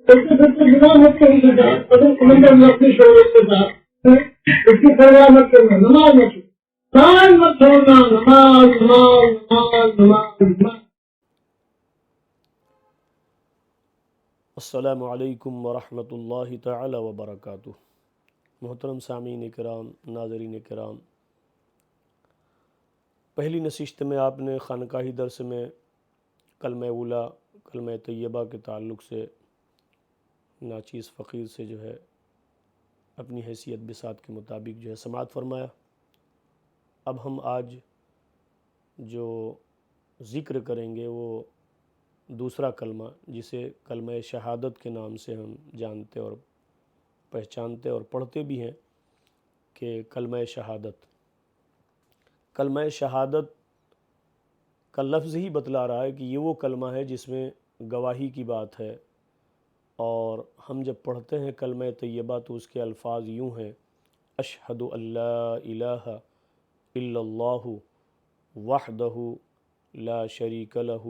اس کی بالکل جمع مت کریے گا، اگر سمندر میں اپنی شہرت کے ساتھ اس کی پرواہ مت کرنا، نماز مت چھوڑنا، نماز نماز نماز نماز نماز۔ السلام علیکم ورحمۃ اللہ تعالی وبرکاتہ۔ محترم سامعین کرام، ناظرین کرام، پہلی نشست میں آپ نے خانقاہی درس میں کلمہ اولیٰ، کلمہ طیبہ کے تعلق سے ناچیز فقیر سے جو ہے اپنی حیثیت بساط کے مطابق جو ہے سماعت فرمایا۔ اب ہم آج جو ذکر کریں گے وہ دوسرا کلمہ، جسے کلمہ شہادت کے نام سے ہم جانتے اور پہچانتے اور پڑھتے بھی ہیں کہ کلمہ شہادت۔ کلمہ شہادت کا لفظ ہی بتلا رہا ہے کہ یہ وہ کلمہ ہے جس میں گواہی کی بات ہے، اور ہم جب پڑھتے ہیں کلمہ طیبہ تو اس کے الفاظ یوں ہیں: اشہد ان لا الہ الا اللہ وحدہ لا شریک لہ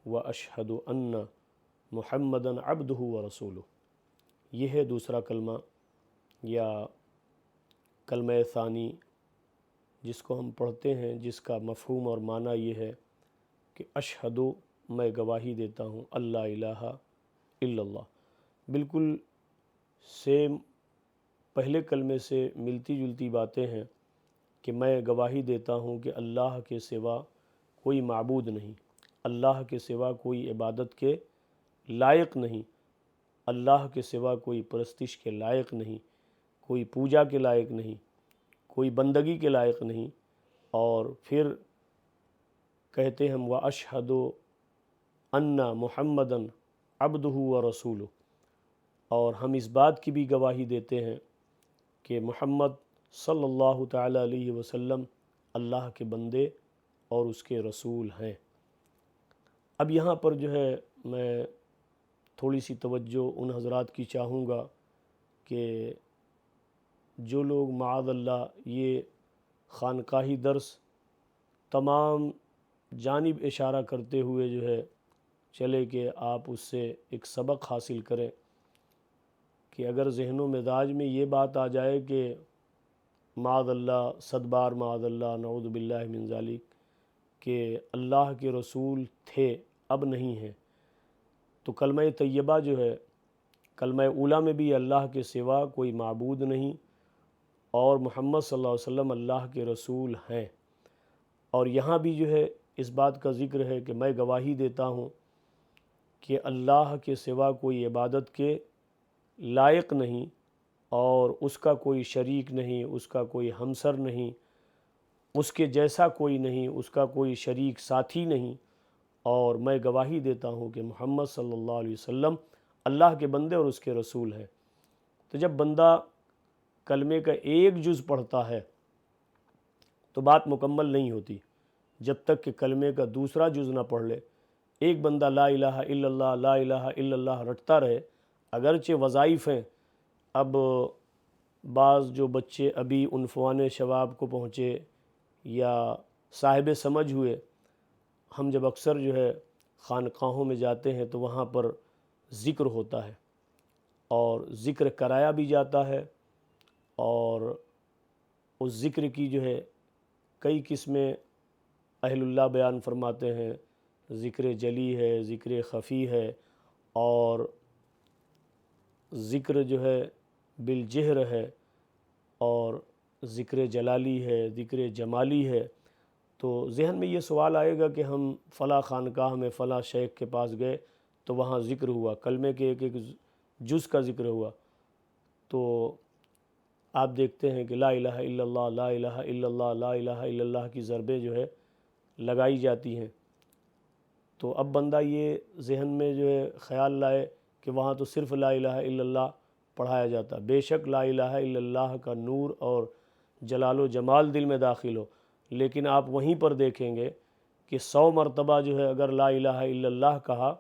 واشہد ان محمدًا عبدہ ورسولہ۔ یہ ہے دوسرا کلمہ یا کلمہ ثانی، جس کو ہم پڑھتے ہیں، جس کا مفہوم اور معنی یہ ہے کہ اشہد، میں گواہی دیتا ہوں، اللہ الہ الا اللہ۔ بالکل سیم پہلے کلمے سے ملتی جلتی باتیں ہیں کہ میں گواہی دیتا ہوں کہ اللہ کے سوا کوئی معبود نہیں، اللہ کے سوا کوئی عبادت کے لائق نہیں، اللہ کے سوا کوئی پرستش کے لائق نہیں، کوئی پوجا کے لائق نہیں، کوئی بندگی کے لائق نہیں۔ اور پھر کہتے ہم وَأَشْهَدُ أَنَّ مُحَمَّدًا عَبْدُهُ وَرَسُولُهُ، اور ہم اس بات کی بھی گواہی دیتے ہیں کہ محمد صلی اللہ تعالی علیہ وسلم اللہ کے بندے اور اس کے رسول ہیں۔ اب یہاں پر جو ہے میں تھوڑی سی توجہ ان حضرات کی چاہوں گا کہ جو لوگ معاذ اللہ یہ خانقاہی درس تمام جانب اشارہ کرتے ہوئے جو ہے چلے کہ آپ اس سے ایک سبق حاصل کریں، کہ اگر ذہن و مزاج میں یہ بات آ جائے کہ معاذ اللہ، صد بار معاذ اللہ، نعوذ باللہ من ذالک، کہ اللہ کے رسول تھے اب نہیں ہیں، تو کلمہ طیبہ جو ہے، کلمہ اولیٰ میں بھی اللہ کے سوا کوئی معبود نہیں اور محمد صلی اللہ علیہ وسلم اللہ کے رسول ہیں، اور یہاں بھی جو ہے اس بات کا ذکر ہے کہ میں گواہی دیتا ہوں کہ اللہ کے سوا کوئی عبادت کے لائق نہیں اور اس کا کوئی شریک نہیں، اس کا کوئی ہمسر نہیں، اس کے جیسا کوئی نہیں، اس کا کوئی شریک ساتھی نہیں، اور میں گواہی دیتا ہوں کہ محمد صلی اللہ علیہ وسلم اللہ کے بندے اور اس کے رسول ہیں۔ تو جب بندہ کلمے کا ایک جز پڑھتا ہے تو بات مکمل نہیں ہوتی جب تک کہ کلمے کا دوسرا جز نہ پڑھ لے۔ ایک بندہ لا الہ الا اللہ، لا الہ الا اللہ رٹتا رہے، اگرچہ وظائف ہیں، اب بعض جو بچے ابھی عنفوان شباب کو پہنچے یا صاحب سمجھ ہوئے، ہم جب اکثر جو ہے خانقاہوں میں جاتے ہیں تو وہاں پر ذکر ہوتا ہے اور ذکر کرایا بھی جاتا ہے، اور اس ذکر کی جو ہے کئی قسمیں اہل اللہ بیان فرماتے ہیں۔ ذکر جلی ہے، ذکر خفی ہے، اور ذکر جو ہے بالجہر ہے، اور ذکر جلالی ہے، ذکر جمالی ہے۔ تو ذہن میں یہ سوال آئے گا کہ ہم فلاں خانقاہ میں فلاں شیخ کے پاس گئے تو وہاں ذکر ہوا، کلمے کے ایک ایک جز کا ذکر ہوا، تو آپ دیکھتے ہیں کہ لا الہ الا اللہ، لا الہ الا اللہ، لا الہ الا اللہ کی ضربیں جو ہے لگائی جاتی ہیں۔ تو اب بندہ یہ ذہن میں جو ہے خیال لائے کہ وہاں تو صرف لا الہ الا اللہ پڑھایا جاتا، بے شک لا الہ الا اللہ کا نور اور جلال و جمال دل میں داخل ہو، لیکن آپ وہیں پر دیکھیں گے کہ 100 مرتبہ جو ہے اگر لا الہ الا اللہ کہا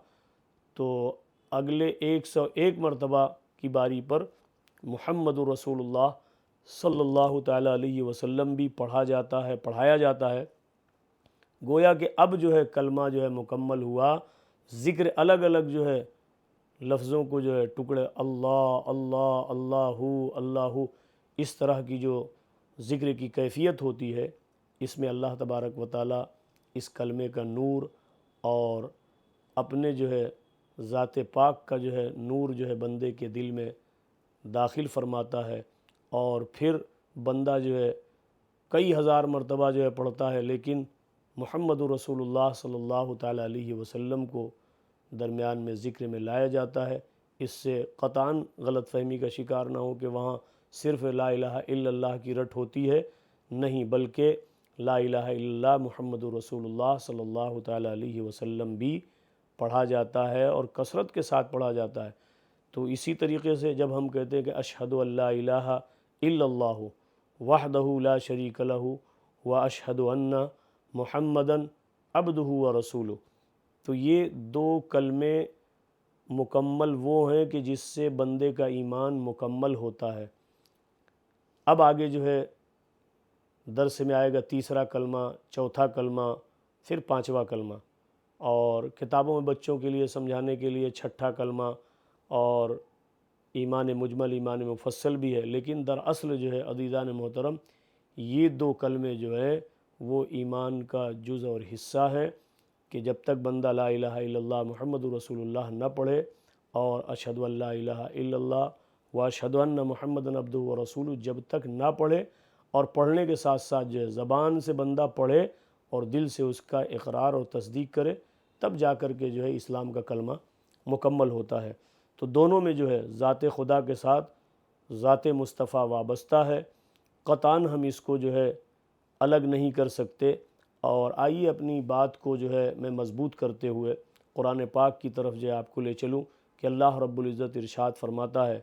تو اگلے 101 مرتبہ کی باری پر محمد رسول اللہ صلی اللہ تعالی علیہ وسلم بھی پڑھا جاتا ہے، پڑھایا جاتا ہے۔ گویا کہ اب جو ہے کلمہ جو ہے مکمل ہوا، ذکر الگ الگ جو ہے لفظوں کو جو ہے ٹکڑے اللہ اللہ اللہ اللہ اس طرح کی جو ذکر کی کیفیت ہوتی ہے، اس میں اللہ تبارک و تعالیٰ اس کلمے کا نور اور اپنے جو ہے ذات پاک کا جو ہے نور جو ہے بندے کے دل میں داخل فرماتا ہے، اور پھر بندہ جو ہے کئی ہزار مرتبہ جو ہے پڑھتا ہے، لیکن محمد رسول اللہ صلی اللہ تعالیٰ علیہ وسلم کو درمیان میں ذکر میں لایا جاتا ہے۔ اس سے قطعاً غلط فہمی کا شکار نہ ہو کہ وہاں صرف لا الہ الا اللہ کی رٹ ہوتی ہے، نہیں، بلکہ لا الہ الا اللہ محمد رسول اللہ صلی اللہ تعالیٰ علیہ وسلم بھی پڑھا جاتا ہے، اور کثرت کے ساتھ پڑھا جاتا ہے۔ تو اسی طریقے سے جب ہم کہتے ہیں کہ اشہد ان لا الہ الا اللہ وحدہ لا شریک لہ واشہد ان محمدً عبدہ ورسولہ، تو یہ دو کلمے مکمل وہ ہیں کہ جس سے بندے کا ایمان مکمل ہوتا ہے۔ اب آگے جو ہے درس میں آئے گا تیسرا کلمہ، چوتھا کلمہ، پھر پانچواں کلمہ، اور کتابوں میں بچوں کے لیے سمجھانے کے لیے چھٹا کلمہ اور ایمان مجمل ایمان مفصل بھی ہے، لیکن دراصل جو ہے عزیزان محترم یہ دو کلمے جو ہے وہ ایمان کا جز اور حصہ ہے، کہ جب تک بندہ لا الہ الا اللہ محمد رسول اللہ نہ پڑھے اور اشہد ان لا الہ الا اللہ و اشہد ان محمدً عبدہ ورسولہ جب تک نہ پڑھے، اور پڑھنے کے ساتھ ساتھ جو ہے زبان سے بندہ پڑھے اور دل سے اس کا اقرار اور تصدیق کرے، تب جا کر کے جو ہے اسلام کا کلمہ مکمل ہوتا ہے۔ تو دونوں میں جو ہے ذات خدا کے ساتھ ذات مصطفیٰ وابستہ ہے، قطعاً ہم اس کو جو ہے الگ نہیں کر سکتے۔ اور آئیے اپنی بات کو جو ہے میں مضبوط کرتے ہوئے قرآن پاک کی طرف جو ہے آپ کو لے چلوں، کہ اللہ رب العزت ارشاد فرماتا ہے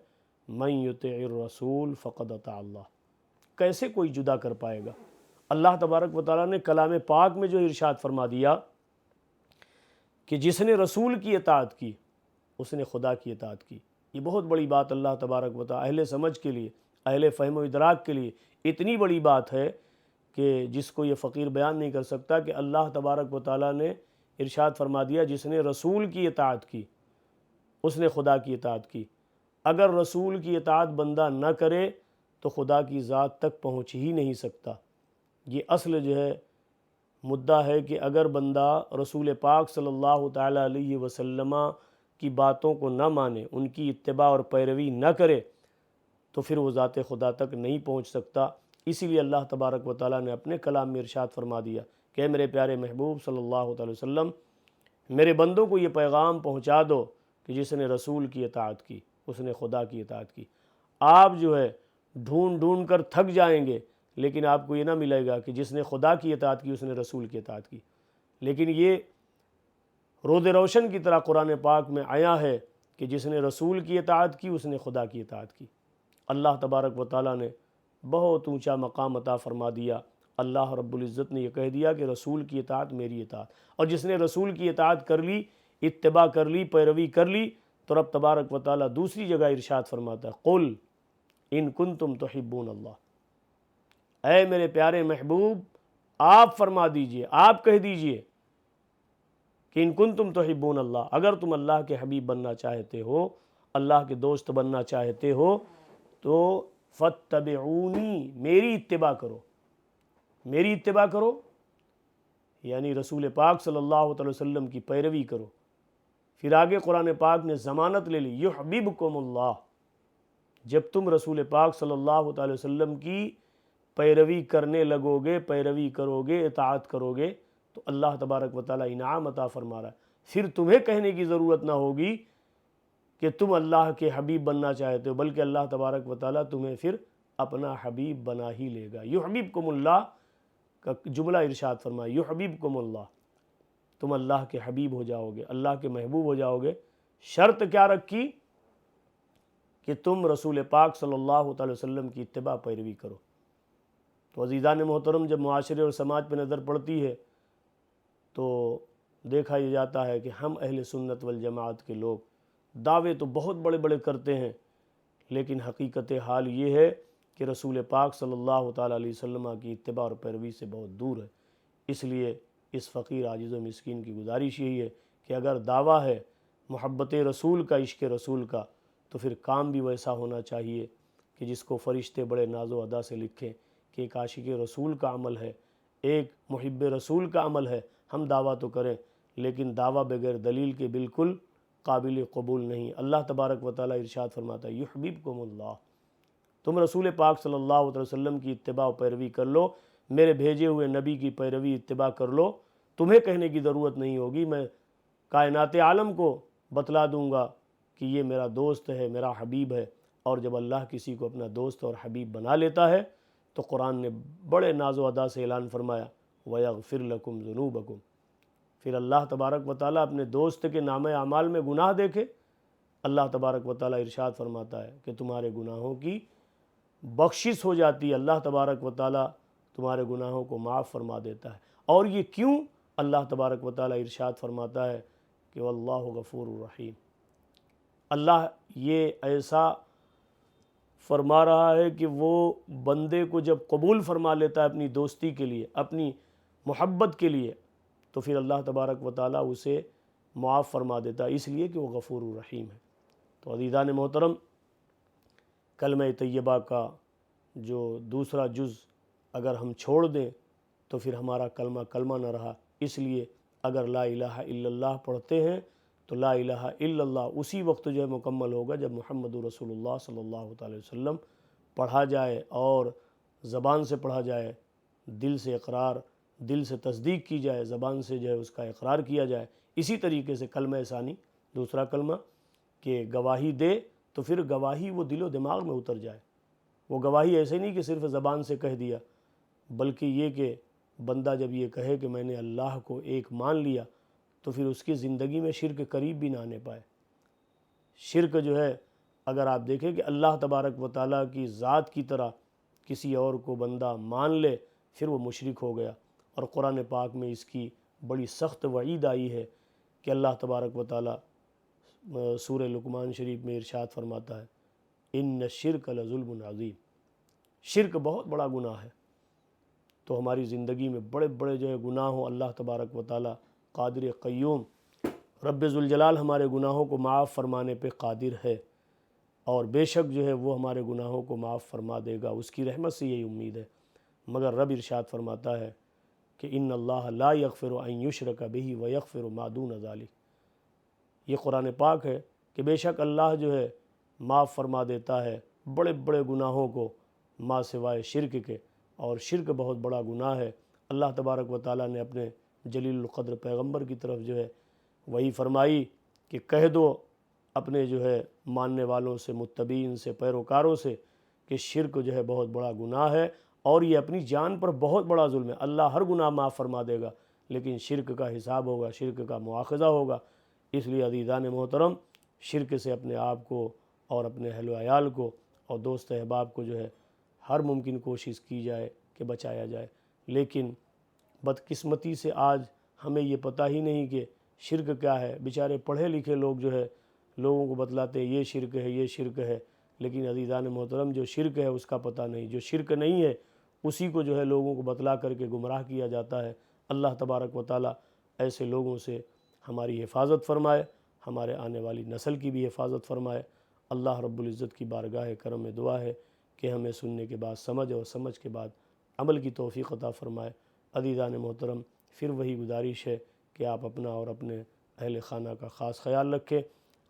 من یطع الرسول فقد اطاع اللہ۔ کیسے کوئی جدا کر پائے گا؟ اللہ تبارک و تعالیٰ نے کلام پاک میں جو ارشاد فرما دیا کہ جس نے رسول کی اطاعت کی اس نے خدا کی اطاعت کی۔ یہ بہت بڑی بات اللہ تبارک و تعالیٰ اہل سمجھ کے لیے، اہل فہم و ادراک کے لیے اتنی بڑی بات ہے کہ جس کو یہ فقیر بیان نہیں کر سکتا، کہ اللہ تبارک و تعالیٰ نے ارشاد فرما دیا جس نے رسول کی اطاعت کی اس نے خدا کی اطاعت کی۔ اگر رسول کی اطاعت بندہ نہ کرے تو خدا کی ذات تک پہنچ ہی نہیں سکتا۔ یہ اصل جو ہے مدعا ہے کہ اگر بندہ رسول پاک صلی اللہ تعالیٰ علیہ وسلم کی باتوں کو نہ مانے، ان کی اتباع اور پیروی نہ کرے، تو پھر وہ ذات خدا تک نہیں پہنچ سکتا۔ اسی لیے اللہ تبارک و تعالیٰ نے اپنے کلام میں ارشاد فرما دیا کہ اے میرے پیارے محبوب صلی اللہ تعالی وسلم، میرے بندوں کو یہ پیغام پہنچا دو کہ جس نے رسول کی اطاعت کی اس نے خدا کی اطاعت کی۔ آپ جو ہے ڈھونڈ ڈھونڈ کر تھک جائیں گے، لیکن آپ کو یہ نہ ملے گا کہ جس نے خدا کی اطاعت کی اس نے رسول کی اطاعت کی۔ لیکن یہ رود روشن کی طرح قرآن پاک میں آیا ہے کہ جس نے رسول کی اطاعت کی اس نے خدا کی اطاعت کی۔ اللہ تبارک و تعالیٰ نے بہت اونچا مقام عطا فرما دیا۔ اللہ رب العزت نے یہ کہہ دیا کہ رسول کی اطاعت میری اطاعت، اور جس نے رسول کی اطاعت کر لی، اتباع کر لی، پیروی کر لی، تو رب تبارک و تعالیٰ دوسری جگہ ارشاد فرماتا ہے قل ان کنتم تحبون اللہ، اے میرے پیارے محبوب آپ فرما دیجئے، آپ کہہ دیجئے کہ ان کنتم تحبون اللہ، اگر تم اللہ کے حبیب بننا چاہتے ہو، اللہ کے دوست بننا چاہتے ہو، تو فاتبعونی، میری اتباع کرو، میری اتباع کرو، یعنی رسول پاک صلی اللہ علیہ وسلم کی پیروی کرو۔ پھر آگے قرآن پاک نے ضمانت لے لی یحببکم اللہ، جب تم رسول پاک صلی اللہ علیہ وسلم کی پیروی کرنے لگو گے، پیروی کرو گے، اطاعت کرو گے، تو اللہ تبارک و تعالیٰ انعام عطا فرما رہا ہے۔ پھر تمہیں کہنے کی ضرورت نہ ہوگی کہ تم اللہ کے حبیب بننا چاہتے ہو، بلکہ اللہ تبارک و تعالیٰ تمہیں پھر اپنا حبیب بنا ہی لے گا۔ یحببکم اللہ کا جملہ ارشاد فرمایا، یحببکم اللہ، تم اللہ کے حبیب ہو جاؤ گے، اللہ کے محبوب ہو جاؤ گے۔ شرط کیا رکھی؟ کہ تم رسول پاک صلی اللہ تعالی وسلم کی اتباع پیروی کرو۔ تو عزیزان محترم، جب معاشرے اور سماج پہ نظر پڑتی ہے تو دیکھا یہ جاتا ہے کہ ہم اہل سنت والجماعت کے لوگ دعوے تو بہت بڑے بڑے کرتے ہیں، لیکن حقیقت حال یہ ہے کہ رسول پاک صلی اللہ تعالی علیہ وسلم کی اتباع اور پیروی سے بہت دور ہے۔ اس لیے اس فقیر عاجز و مسکین کی گزارش یہی ہے کہ اگر دعویٰ ہے محبت رسول کا، عشق رسول کا، تو پھر کام بھی ویسا ہونا چاہیے کہ جس کو فرشتے بڑے ناز و ادا سے لکھیں کہ ایک عاشق رسول کا عمل ہے، ایک محب رسول کا عمل ہے۔ ہم دعویٰ تو کریں لیکن دعویٰ بغیر دلیل کے بالکل قابل قبول نہیں۔ اللہ تبارک و تعالیٰ ارشاد فرماتا ہے یحببکم اللہ، تم رسول پاک صلی اللہ علیہ وسلم کی اتباع و پیروی کر لو، میرے بھیجے ہوئے نبی کی پیروی اتباع کر لو، تمہیں کہنے کی ضرورت نہیں ہوگی، میں کائنات عالم کو بتلا دوں گا کہ یہ میرا دوست ہے، میرا حبیب ہے۔ اور جب اللہ کسی کو اپنا دوست اور حبیب بنا لیتا ہے تو قرآن نے بڑے ناز و ادا سے اعلان فرمایا وَيَغْفِرْ لَكُمْ ذُنُوبَكُمْ، پھر اللہ تبارک و تعالیٰ اپنے دوست کے نامہ اعمال میں گناہ دیکھے، اللہ تبارک و تعالیٰ ارشاد فرماتا ہے کہ تمہارے گناہوں کی بخشش ہو جاتی ہے، اللہ تبارک و تعالیٰ تمہارے گناہوں کو معاف فرما دیتا ہے۔ اور یہ کیوں؟ اللہ تبارک و تعالیٰ ارشاد فرماتا ہے کہ واللہ غفور الرحیم، اللہ یہ ایسا فرما رہا ہے کہ وہ بندے کو جب قبول فرما لیتا ہے اپنی دوستی کے لیے، اپنی محبت کے لیے، تو پھر اللہ تبارک و تعالیٰ اسے معاف فرما دیتا ہے، اس لیے کہ وہ غفور الرحیم ہے۔ تو عزیزان محترم، کلمہ طیبہ کا جو دوسرا جز اگر ہم چھوڑ دیں تو پھر ہمارا کلمہ کلمہ نہ رہا۔ اس لیے اگر لا الہ الا اللہ پڑھتے ہیں تو لا الہ الا اللہ اسی وقت جو ہے مکمل ہوگا جب محمد رسول اللہ صلی اللہ علیہ وسلم پڑھا جائے، اور زبان سے پڑھا جائے، دل سے اقرار، دل سے تصدیق کی جائے، زبان سے جو ہے اس کا اقرار کیا جائے۔ اسی طریقے سے کلمہ ثانی، دوسرا کلمہ کہ گواہی دے تو پھر گواہی وہ دل و دماغ میں اتر جائے۔ وہ گواہی ایسے نہیں کہ صرف زبان سے کہہ دیا، بلکہ یہ کہ بندہ جب یہ کہے کہ میں نے اللہ کو ایک مان لیا تو پھر اس کی زندگی میں شرک قریب بھی نہ آنے پائے۔ شرک جو ہے اگر آپ دیکھیں کہ اللہ تبارک و تعالیٰ کی ذات کی طرح کسی اور کو بندہ مان لے پھر وہ مشرک ہو گیا، اور قرآن پاک میں اس کی بڑی سخت وعید آئی ہے کہ اللہ تبارک و تعالیٰ سورہ لقمان شریف میں ارشاد فرماتا ہے ان الشرک لظلم عظیم، شرک بہت بڑا گناہ ہے۔ تو ہماری زندگی میں بڑے بڑے جو ہے گناہ ہوں، اللہ تبارک و تعالیٰ قادر قیوم رب ذوالجلال ہمارے گناہوں کو معاف فرمانے پہ قادر ہے، اور بے شک جو ہے وہ ہمارے گناہوں کو معاف فرما دے گا، اس کی رحمت سے یہی امید ہے۔ مگر رب ارشاد فرماتا ہے کہ ان اللہ لا یغفر ان یشرک بہ ویغفر ما دون ذلک، یہ قرآن پاک ہے کہ بے شک اللہ جو ہے معاف فرما دیتا ہے بڑے بڑے گناہوں کو ما سوائے شرک کے، اور شرک بہت بڑا گناہ ہے۔ اللہ تبارک و تعالیٰ نے اپنے جلیل القدر پیغمبر کی طرف جو ہے وہی فرمائی کہ کہہ دو اپنے جو ہے ماننے والوں سے، متبعین سے، پیروکاروں سے کہ شرک جو ہے بہت بڑا گناہ ہے، اور یہ اپنی جان پر بہت بڑا ظلم ہے۔ اللہ ہر گناہ معاف فرما دے گا لیکن شرک کا حساب ہوگا، شرک کا مواخذہ ہوگا۔ اس لیے عزیزان محترم، شرک سے اپنے آپ کو اور اپنے اہل و عیال کو اور دوست احباب کو جو ہے ہر ممکن کوشش کی جائے کہ بچایا جائے۔ لیکن بدقسمتی سے آج ہمیں یہ پتہ ہی نہیں کہ شرک کیا ہے۔ بیچارے پڑھے لکھے لوگ جو ہے لوگوں کو بتلاتے ہیں یہ شرک ہے، یہ شرک ہے، لیکن عزیزان محترم جو شرک ہے اس کا پتہ نہیں، جو شرک نہیں ہے اسی کو جو ہے لوگوں کو بتلا کر کے گمراہ کیا جاتا ہے۔ اللہ تبارک و تعالیٰ ایسے لوگوں سے ہماری حفاظت فرمائے، ہمارے آنے والی نسل کی بھی حفاظت فرمائے۔ اللہ رب العزت کی بارگاہ کرم میں دعا ہے کہ ہمیں سننے کے بعد سمجھ اور سمجھ کے بعد عمل کی توفیق عطا فرمائے۔ عزیزان محترم، پھر وہی گزارش ہے کہ آپ اپنا اور اپنے اہل خانہ کا خاص خیال رکھیں،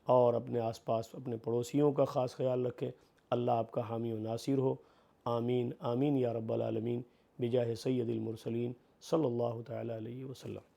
اور اپنے آس پاس اپنے پڑوسیوں کا خاص خیال رکھیں۔ اللہ آپ کا حامی و ناصر ہو، آمین آمین یا رب العالمین، بجاہ سید المرسلین صلی اللہ تعالی علیہ وسلم۔